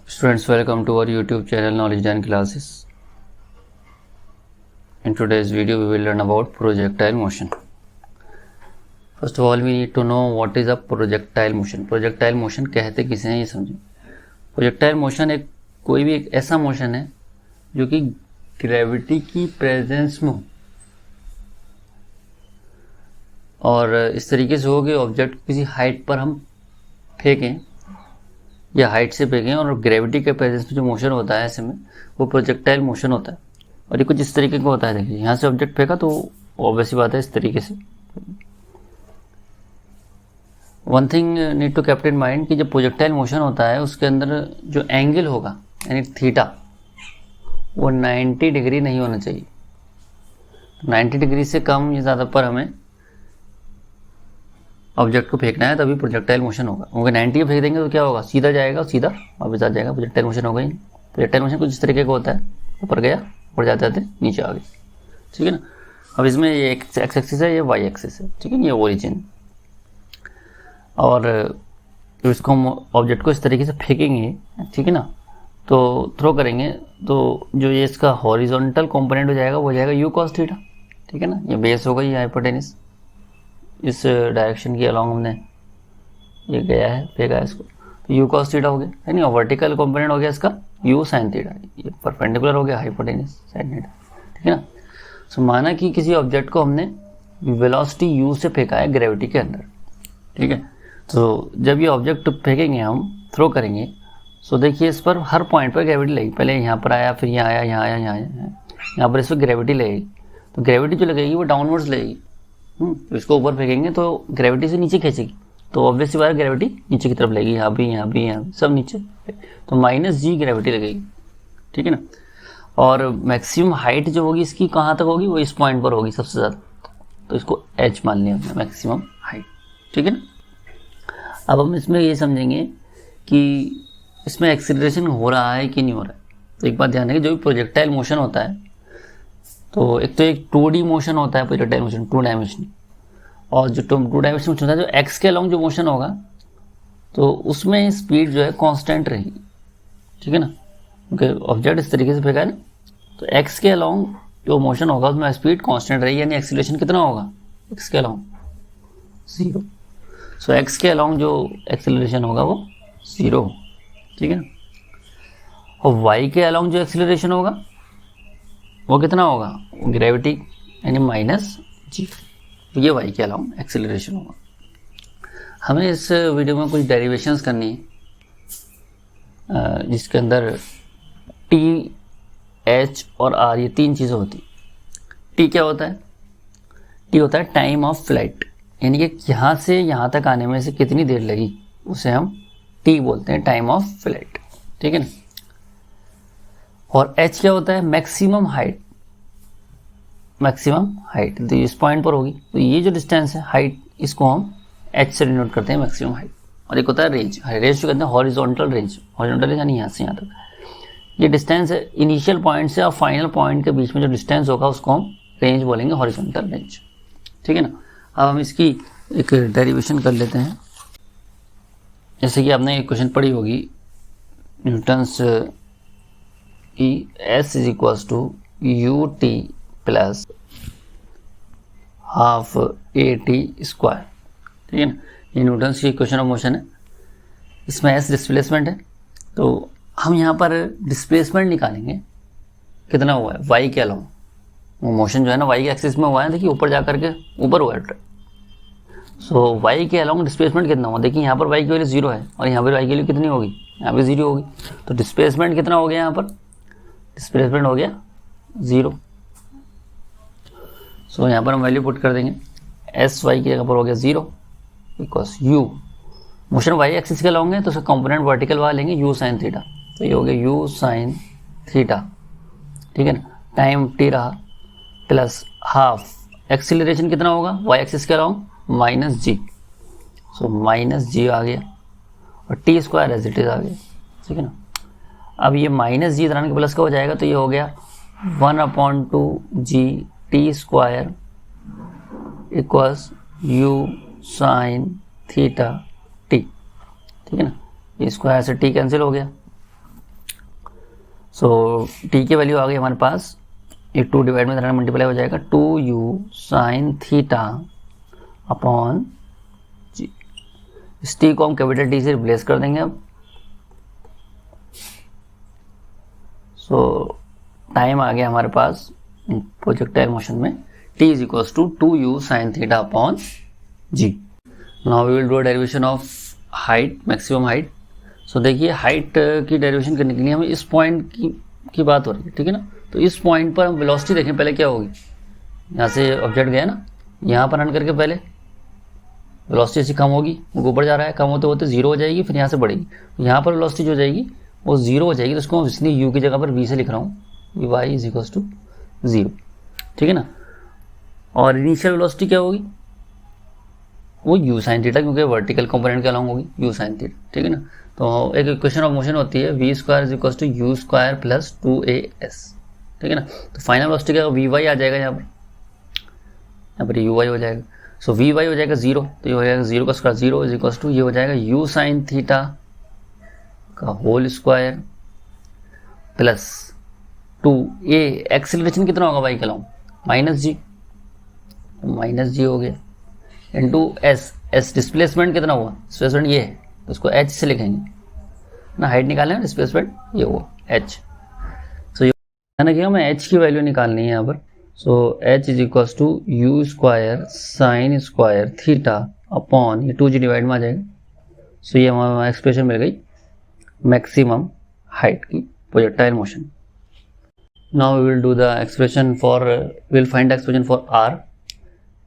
Students, welcome to our YouTube channel Knowledge and Classes. In today's video, we will learn about projectile motion. First of all, we need to know what is a projectile motion. Projectile motion कहते किसे हैं ये समझें. Projectile motion कोई भी एक ऐसा motion है जो कि ग्रेविटी की प्रेजेंस में हो और इस तरीके से हो कि ऑब्जेक्ट किसी हाइट पर हम फेंकें या हाइट से फेंकें और ग्रेविटी के प्रेजेंस में जो मोशन होता है ऐसे में वो प्रोजेक्टाइल मोशन होता है. और ये कुछ इस तरीके का होता है. देखिए यहाँ से ऑब्जेक्ट फेंका तो ऑब्वियसली बात है इस तरीके से. One thing need to keep in mind कि जब प्रोजेक्टाइल मोशन होता है उसके अंदर जो एंगल होगा यानी थीटा वो 90 डिग्री नहीं होना चाहिए. 90 डिग्री से कम या ज़्यादा पर हमें ऑब्जेक्ट को फेंकना है तभी प्रोजेक्टाइल मोशन होगा. क्योंकि 90 पे फेंक देंगे तो क्या होगा, सीधा जाएगा, सीधा वापस आ जाएगा. प्रोजेक्टाइल मोशन होगा ही. प्रोजेक्टाइल मोशन कुछ इस तरीके का होता है, ऊपर गया, ऊपर जाते जाते नीचे आ गए. ठीक है ना. अब इसमें ये एक्स एक्सिस है, ये वाई एक्सिस है. ठीक है, ये ओरिजिन. और इसको हम ऑब्जेक्ट को इस तरीके से फेंकेंगे, ठीक है ना, तो थ्रो करेंगे तो जो ये इसका हॉरिजॉन्टल कंपोनेंट हो जाएगा वो हो जाएगा यू कॉस थीटा. ठीक है ना. ये बेस होगा, ये हाइपोटेनस इस डायरेक्शन के अलॉन्ग हमने ये गया है, फेंका है इसको, तो यू कॉस थीटा हो गया है नहीं. और वर्टिकल कंपोनेंट हो गया इसका यू साइन थीटा. ये परपेंडिकुलर हो गया हाइपोटेनस साइन थीटा. ठीक है ना. सो माना कि किसी ऑब्जेक्ट को हमने वेलोसिटी यू से फेंका है ग्रेविटी के अंदर. ठीक है. तो जब ये ऑब्जेक्ट फेंकेंगे, हम थ्रो करेंगे, सो देखिए इस पर हर पॉइंट पर ग्रेविटी लगेगी. पहले यहाँ पर आया, फिर यहाँ आया, यहाँ आया, यहाँ आया, यहाँ पर इस पर ग्रेविटी लगेगी. तो ग्रेविटी जो लगेगी वो डाउनवर्ड्स लगेगी. इसको ऊपर फेंकेंगे तो ग्रेविटी से नीचे खींचेगी, तो ऑब्वियसली बात ग्रेविटी नीचे की तरफ लगेगी. यहाँ भी, यहाँ भी, यहाँ सब नीचे, तो माइनस जी ग्रेविटी लगेगी. ठीक है ना. और मैक्सिमम हाइट जो होगी इसकी कहाँ तक होगी, वो इस पॉइंट पर होगी सबसे ज़्यादा, तो इसको एच मान लिया हमने, मैक्सिमम हाइट. ठीक है ना. अब हम इसमें ये समझेंगे कि इसमें एक्सीलरेशन हो रहा है कि नहीं हो रहा है. तो एक बात ध्यान रखिए, जो भी प्रोजेक्टाइल मोशन होता है तो एक 2D मोशन होता है प्रोजेक्टाइल मोशन, 2 डायमेंशन. और जो 2 डायमेंशन मोशन होता है, जो एक्स के अलॉन्ग जो मोशन होगा तो उसमें स्पीड जो है कांस्टेंट रहेगी. ठीक है ना. क्योंकि ऑब्जेक्ट इस तरीके से फेंका है ना, तो एक्स के अलॉन्ग जो मोशन होगा उसमें स्पीड कांस्टेंट रहेगी. यानी एक्सीलरेशन कितना होगा एक्स के अलॉन्ग, 0. सो एक्स के अलॉन्ग जो एक्सीलरेशन होगा वो 0. ठीक है ना. और वाई के अलॉन्ग जो एक्सीलरेशन होगा वो कितना होगा, ग्रेविटी यानी माइनस जी. ये वाई के अलॉन्ग एक्सीलरेशन होगा. हमें इस वीडियो में कुछ डेरिवेशंस करनी है जिसके अंदर टी, एच और आर ये 3 चीज़ें होती. टी क्या होता है, टी होता है टाइम ऑफ फ्लाइट, यानी कि यहाँ से यहाँ तक आने में से कितनी देर लगी उसे हम टी बोलते हैं, टाइम ऑफ फ्लाइट. ठीक है ना. और एच क्या होता है, मैक्सिमम हाइट. मैक्सिमम हाइट तो इस पॉइंट पर होगी, तो ये जो डिस्टेंस है हाइट, इसको हम एच से डिनोट करते हैं, मैक्सिमम हाइट. और एक होता है रेंज. रेंज जो कहते हैं हॉरिजॉन्टल रेंज. हॉरिजॉन्टल रेंज यानी यहाँ से यहाँ तक ये डिस्टेंस है. इनिशियल पॉइंट से और फाइनल पॉइंट के बीच में जो डिस्टेंस होगा उसको हम रेंज बोलेंगे, हॉरिजॉन्टल रेंज. ठीक है ना. अब हम इसकी एक डेरिवेशन कर लेते हैं. जैसे कि आपने एक क्वेश्चन पढ़ी होगी, Newton's s is equals to U T plus half A T square. ठीक है ना. ये न्यूटन्स की इक्वेशन ऑफ मोशन है. इसमें एस डिस्प्लेसमेंट है, तो हम यहाँ पर डिस्प्लेसमेंट निकालेंगे कितना हुआ है वाई के अलॉन्ग. वो मोशन जो है ना वाई के एक्सिस में हुआ है. देखिए ऊपर जा करके ऊपर हुआ है. सो वाई के अलॉन्ग डिस्प्लेसमेंट कितना हुआ, देखिए यहाँ पर वाई की वैल्यू 0 है और यहाँ पर वाई की वैल्यू कितनी होगी, यहाँ पे 0 होगी. तो डिस्प्लेसमेंट कितना हो गया, यहाँ पर डिस्प्लेसमेंट हो गया 0. सो यहाँ पर हम वैल्यू पुट कर देंगे, एस वाई की जगह पर हो गया 0 because u motion y axis के अलॉन्ग है तो उसका कंपोनेंट वर्टिकल वाला लेंगे यू साइन थीटा. तो ये हो गया यू साइन थीटा. ठीक है ना. टाइम टी रहा प्लस हाफ एक्सीलरेशन कितना होगा वाई एक्सिस के along minus G. So minus G आ गया और T square as it is आ गया. ठीक है ना. अब ये माइनस जी इधर के प्लस का हो जाएगा तो ये हो गया 1/2 G T square equals you sine theta T. ठीक है ना. ये स्क्वायर से टी कैंसिल हो गया, सो टी की वैल्यू आ गई हमारे पास, ये 2 डिवाइड में 3 मल्टीप्लाई हो जाएगा 2u साइन थीटा अपॉन जी। इस टी को हम कैपिटल टी से रिप्लेस कर देंगे अब। सो टाइम आ गया हमारे पास प्रोजेक्टाइल मोशन में, t is equals to 2u sine theta upon G. Now we will do derivation of height, maximum height. So देखिए हाइट की डेरिवेशन करने के लिए हमें इस पॉइंट की बात हो रही है, ठीक है ना। तो इस पॉइंट पर हम वेलोसिटी देखें पहले क्या होगी, यहाँ से ऑब्जेक्ट गया ना, यहाँ पर रन करके पहले वेलोसिटी ऐसी कम होगी, वो ऊपर जा रहा है, कम होते होते जीरो हो जाएगी, फिर यहाँ से बढ़ेगी। यहाँ पर वेलोसिटी जो हो जाएगी वो जीरो हो जाएगी, तो उसको मैं इसलिए यू की जगह पर वी से लिख रहा हूँ, y is equals to zero, ठीक है ना। और इनिशियल वेलोसिटी क्या होगी, वो यू साइन थीटा, क्योंकि वर्टिकल कंपोनेंट के अलॉन्ग होगी यू साइन थीटा, ठीक है ना। तो एक इक्वेशन ऑफ मोशन होती है v square is equals to u square plus 2as, ठीक है ना। तो फाइनल वेलोसिटी क्या, वी वाई आ जाएगा, यहाँ पर यू वाई हो जाएगा। सो वी वाई हो जाएगा जीरो, तो ये हो जाएगा जीरो का square, zero is equals to ये हो जाएगा यू साइन थीटा का whole square plus 2a। Acceleration कितना होगा वाई के अलॉन्ग, माइनस जी हो गया, इंटू एस डिस्प्लेसमेंट कितना हुआ, डिस्प्लेसमेंट ये है, तो उसको एच से लिखेंगे ना, हाइट निकालना है, डिस्प्लेसमेंट ये हुआ एच। सो ध्यान रखिएगा हमें एच की वैल्यू निकालनी है यहाँ पर। So h is equals to u square sine square theta upon ये 2g डिवाइड में आ जाएगा। सो ये हमारा एक्सप्रेशन मिल गई मैक्सिमम हाइट की projectile motion. Now we will do the expression for, will find expression for R.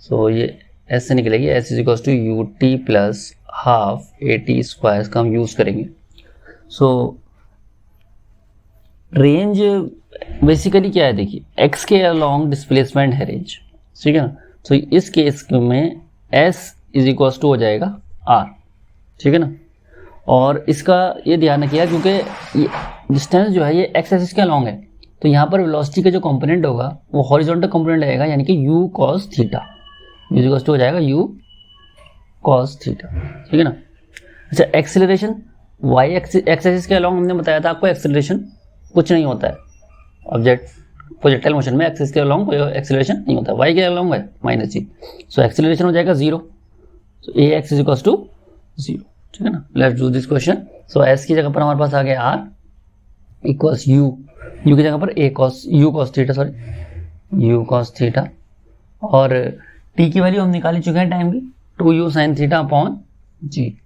So ये S से निकलेगी, S is equals to U T plus half A T square का हम यूज करेंगे। सो range basically क्या है, देखिए एक्स के अलॉन्ग डिस्प्लेसमेंट है रेंज, ठीक है ना। तो इस केस में एस इज इक्वल्स टू हो जाएगा आर, ठीक है ना। और इसका ये ध्यान रखिएगा क्योंकि डिस्टेंस जो है ये एक्स एक्सिस के अलॉन्ग है, तो यहाँ पर वेलोसिटी का जो कंपोनेंट होगा वो हॉरिजॉन्टल कंपोनेंट रहेगा, यानी कि u cos theta, is equals to हो जाएगा यू कॉस थीटा, ठीक है ना। अच्छा एक्सेलरेशन वाई एक्सिस के अलॉन्ग हमने बताया था आपको, एक्सेलरेशन कुछ नहीं होता है ऑब्जेक्ट प्रोजेक्टाइल मोशन में, एक्सिस के अलॉन्ग कोई एक्सेलरेशन नहीं होता, वाई के अलॉन्ग है माइनस जी। सो एक्सेलरेशन हो जाएगा zero, so a x is equals to zero, ठीक है ना। Let's do this question. So s की जगह पर हमारे पास आ गया आर इक्वल्स यू की जगह पर you cos theta, sorry you cos theta, और टी की वैल्यू हम निकाल चुके हैं टाइम की, 2u साइन थीटा अपॉन जी।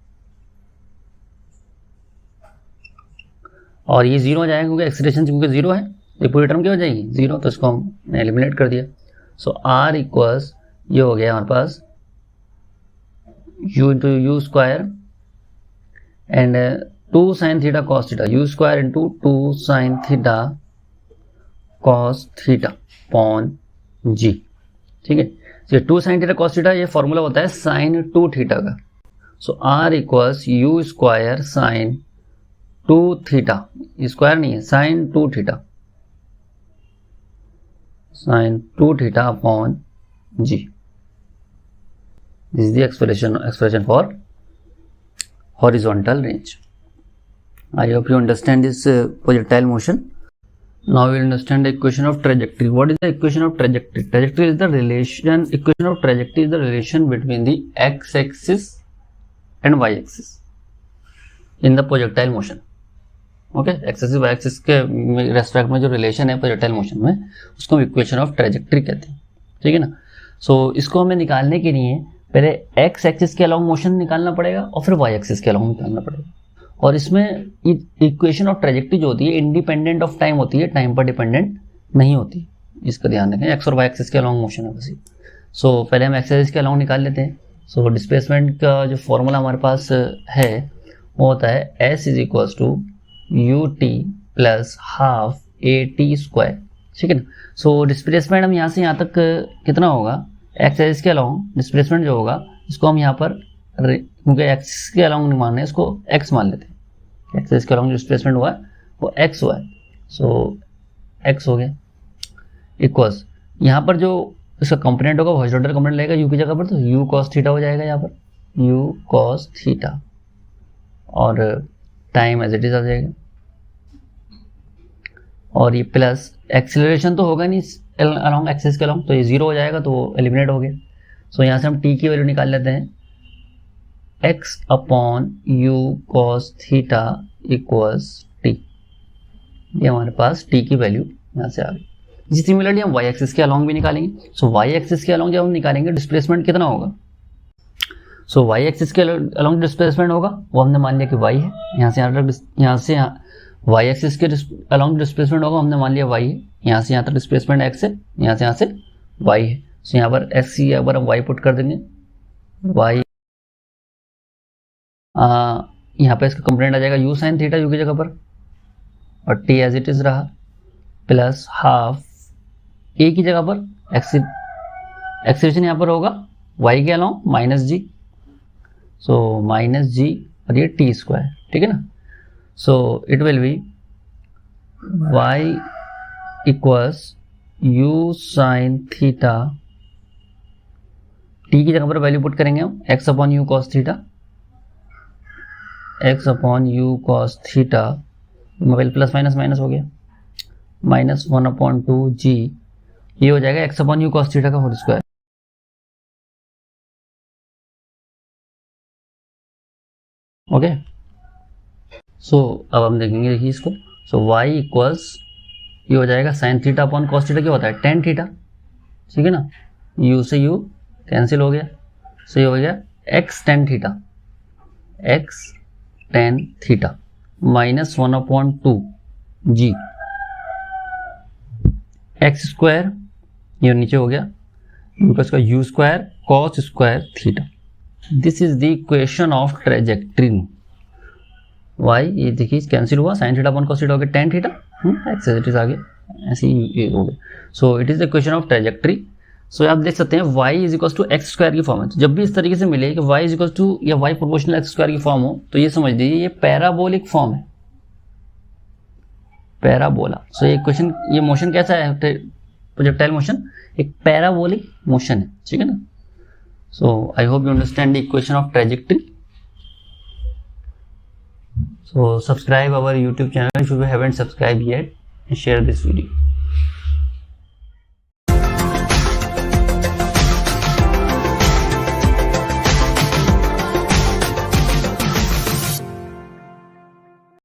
और ये जीरो हो जाएगा क्योंकि एक्सीलरेशन क्योंकि जीरो है, ये पूरी टर्म क्या हो जाएगी जीरो, तो इसको हमने एलिमिनेट कर दिया। सो आर इक्वल्स ये हो गया हमारे पास u into u square and 2 sine theta cos theta, u square into 2 sine theta cos theta upon g, ठीक है। तो 2 साइन थीटा कॉस थीटा ये फॉर्मूला होता है साइन 2 थीटा का। So R equals u square sine 2 theta, square नहीं है, sine 2 theta, sine 2 theta upon g. This is the expression for horizontal range. I hope you understand this projectile motion. Now we will understand the equation of trajectory. What is the equation of trajectory? Trajectory is the relation, equation of trajectory is the relation between the x-axis and y-axis in the projectile motion. Okay, x-axis y-axis के respect में जो relation है projectile motion में, उसको हम equation of trajectory कहते हैं, ठीक है ना। सो इसको हमें निकालने के लिए पहले एक्स एक्सिस के अलॉन्ग मोशन निकालना पड़ेगा और फिर वाई एक्सिस के अलॉन्ग निकालना पड़ेगा। और इसमें इक्वेशन ऑफ ट्रेजेक्ट्री जो होती है इंडिपेंडेंट ऑफ टाइम होती है, टाइम पर डिपेंडेंट नहीं होती, इसका ध्यान रखें। एक्स और वाई एक्सिस के अलॉन्ग मोशन है बस। सो पहले हम एक्स एक्सिस के अलॉन्ग निकाल लेते हैं। सो डिस्प्लेसमेंट का जो फॉर्मूला हमारे पास है वो होता है s is equals to U T plus half A T square, ठीक है ना। सो डिस्प्लेसमेंट हम यहाँ से यहाँ तक कितना होगा, एक्स एक्सिस के अलॉन्ग डिस्प्लेसमेंट जो होगा इसको हम यहाँ पर, क्योंकि एक्सिस के अलॉन्ग नहीं मान रहे इसको एक्स मान लेते हैं, एक्सिस के अलॉन्ग डिस्प्लेसमेंट हुआ है वो एक्स हुआ है। सो एक्स हो गया इक्वल्स यहाँ पर जो इसका कंपोनेंट होगा हॉरिजॉन्टल कंपोनेंट लेगा यू की जगह पर, तो यू कॉस थीटा हो जाएगा यहाँ पर, यू कॉस थीटा, और टाइम एज इट इज आ जाएगा और ये प्लस एक्सेलरेशन तो होगा नहीं अलॉन्ग एक्सिस के अलॉन्ग, तो ये 0 हो जाएगा, तो वो एलिमिनेट हो गया। सो यहाँ से हम t की वैल्यू निकाल लेते हैं, x upon u cos theta equals t। ये हमारे पास t की वैल्यू यहाँ से आ गई। इसी सिमिलरली हम y एक्सिस के अलॉन्ग भी निकालेंगे। सो y एक्सिस के अलॉन्ग जब हम निकालेंगे डिस्प्लेसमेंट कितना होगा, सो y एक्सिस के अलॉन्ग डिस्प्लेसमेंट होगा, वो हमने मान लिया कि y है, यहाँ से y एक्सिस के अलॉन्ग डिस्प्लेसमेंट होगा, हमने मान लिया y है, यहाँ से यहाँ तक डिस्प्लेसमेंट x है, यहाँ से y है। सो यहाँ पर x की अगर हम y पुट कर देंगे, y यहाँ पे इसका कंपोनेंट आ जाएगा u sin थीटा u की जगह पर, और t एज इट इज रहा, प्लस हाफ a की जगह पर एक्सेलेरेशन यहाँ पर होगा y के along minus G, so minus जी और ये टी स्क्वायर, ठीक है ना। So it will be y equals u sin theta, t की जगह पर वैल्यू पुट करेंगे हम x upon you cos theta, x upon you cos theta, mobile plus minus minus हो गया, माइनस 1/2 जी, ये हो जाएगा x upon you cos theta का होल स्क्वायर। ओके, सो अब हम देखेंगे, देखिए इसको, सो y इक्वल्स ये हो जाएगा sign theta upon cos theta, क्या होता है टेन थीटा, ठीक है ना, u से u कैंसिल हो गया, सो ये हो गया x tan theta, x tan theta minus 1/2 g, x square ये नीचे हो गया, बिकॉज का u square cos square theta. This is the equation of trajectory y, ये देखिए कैंसिल हुआ, sine theta upon cos theta हो गया tan theta, x as it is आ गया, ऐसे ही हो गया। So it is the equation of trajectory. So आप देख सकते हैं y is equal to x square की फॉर्म है, तो जब भी इस तरीके से मिले कि y इज इक्वल टू या y प्रोपोर्शनल एक्स स्क्वायर की फॉर्म हो, तो ये समझ लीजिए ये पैराबोलिक फॉर्म है, पैराबोला। सो ये क्वेश्चन, ये मोशन कैसा है, प्रोजेक्टाइल मोशन एक पैराबोलिक मोशन है, ठीक है ना। So I hope you understand the equation of trajectory. So subscribe our YouTube channel if you haven't subscribed yet and share this video.